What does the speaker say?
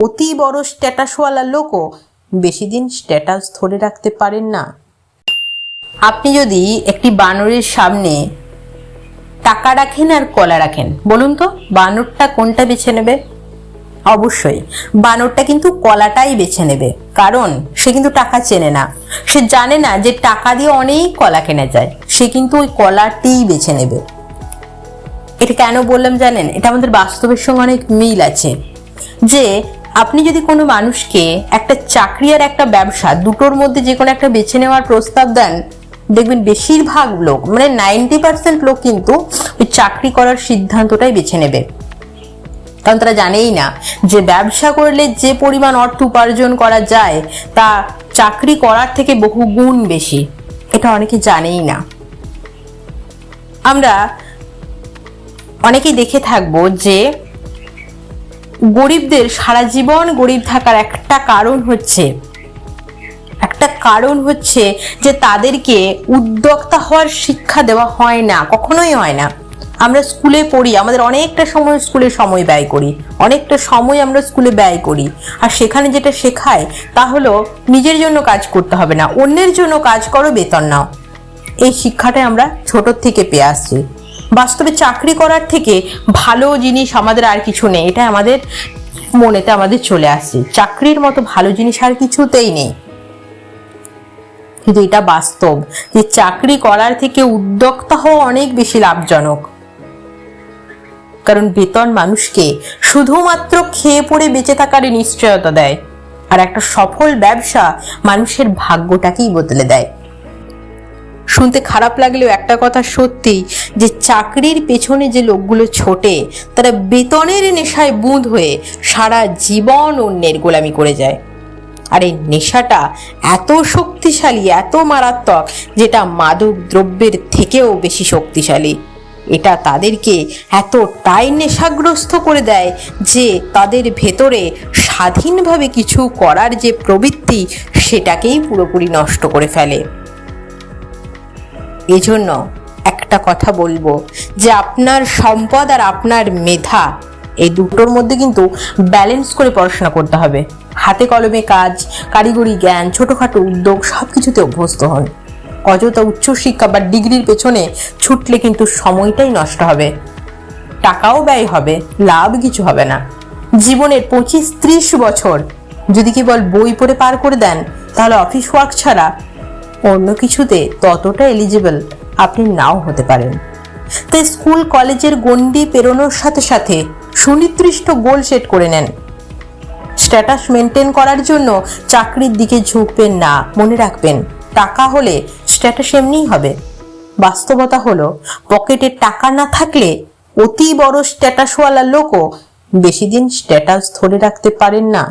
অতি বড় স্ট্যাটাসওয়ালা লোকও বেশি দিন স্ট্যাটাস ধরে রাখতে পারেন না। আপনি যদি একটি বানরের সামনে টাকা রাখেন আর কলা রাখেন, বলুন তো বানরটা কোনটা বেছে নেবে? অবশ্যই বানরটা কিন্তু কলাটাই বেছে নেবে, কারণ সে কিন্তু টাকা চেনে না, সে জানে না যে টাকা দিয়ে অনেক কলা কেনা যায়, সে কিন্তু ওই কলাটিই বেছে নেবে। এটা কেন বললাম জানেন? এটা আমাদের বাস্তবের সঙ্গে অনেক মিল আছে। যে আপনি যদি কোনো মানুষকে একটা চাকরি আর একটা ব্যবসা দুটোর মধ্যে যে কোনো একটা বেছে নেওয়ার প্রস্তাব দেন, দেখবেন বেশিরভাগ লোক মানে 90% লোক কিন্তু ওই চাকরি করার সিদ্ধান্তটাই বেছে নেবে। কারণ তারা জানেই না যে ব্যবসা করলে যে পরিমাণ অর্থ উপার্জন করা যায় তা চাকরি করার থেকে বহু গুণ বেশি। এটা অনেকে জানেই না। আমরা অনেকেই দেখে থাকবো যে গরিবদের সারা জীবন গরিব থাকার একটা কারণ হচ্ছে যে তাদেরকে উদ্যোক্তা হওয়ার শিক্ষা দেওয়া হয় না, কখনোই হয় না। আমরা স্কুলে পড়ি, আমাদের অনেকটা সময় স্কুলে সময় ব্যয় করি, অনেকটা সময় আমরা স্কুলে ব্যয় করি, আর সেখানে যেটা শেখায় তা হলো নিজের জন্য কাজ করতে হবে না, অন্যের জন্য কাজ করো, বেতন নাও। এই শিক্ষাটাই আমরা ছোট থেকে পেয়ে আসছি। বাস্তবে চাকরি করার থেকে ভালো জিনিস আমাদের আর কিছু নেই, এটা আমাদের মনেতে আমাদের চলে আসছে। চাকরির মতো ভালো জিনিস আর কিছুতেই নেই। কিন্তু এটা বাস্তব যে চাকরি করার থেকে উদ্যোক্তা হওয়া অনেক বেশি লাভজনক। কারণ বেতন মানুষকে শুধুমাত্র খেয়ে পড়ে বেঁচে থাকার নিশ্চয়তা দেয়, আর একটা সফল ব্যবসা মানুষের ভাগ্যটাকেই বদলে দেয়। শুনতে খারাপ লাগলেও একটা কথা সত্যি, যে চাকরির পেছনে যে লোকগুলো ছোটে তারা বেতনের নেশায় বুঁদ হয়ে সারা জীবন অন্যের গোলামি করে যায়। আর এই নেশাটা এত শক্তিশালী, এত মারাত্মক, যেটা মাদক দ্রব্যের থেকেও বেশি শক্তিশালী। এটা তাদেরকে এতটাই নেশাগ্রস্ত করে দেয় যে তাদের ভেতরে স্বাধীনভাবে কিছু করার যে প্রবৃত্তি সেটাকেই পুরোপুরি নষ্ট করে ফেলে। এজন্য একটা কথা বলবো, যে আপনার সম্পদ আর আপনার মেধা এই দুটোর মধ্যে কিন্তু ব্যালেন্স করে পড়াশোনা করতে হবে। হাতে কলমে কাজ, কারিগরি জ্ঞান, ছোটখাটো উদ্যোগ সবকিছুতে অভ্যস্ত হন। অযথা উচ্চশিক্ষা বা ডিগ্রির পেছনে ছুটলে কিন্তু সময়টাই নষ্ট হবে, টাকাও ব্যয় হবে, লাভ কিছু হবে না। জীবনের 25-30 বছর যদি কেবল বই পড়ে পার করে দেন, তাহলে অফিস ওয়ার্ক ছাড়া অন্য কিছুতে ততটা এলিজিবল আপনি নাও হতে পারেন। তাই স্কুল কলেজের গণ্ডি পেরোনোর সাথে সাথে সুনির্দিষ্ট গোল সেট করে নেন। স্ট্যাটাস মেনটেন করার জন্য চাকরির দিকে ঝুঁকবেন না। মনে রাখবেন, টাকা হলে স্ট্যাটাস এমনিই হবে। বাস্তবতা হলো পকেটে টাকা না থাকলে অতি বড় স্ট্যাটাসওয়ালা লোকও বেশি দিন স্ট্যাটাস ধরে রাখতে পারেন না।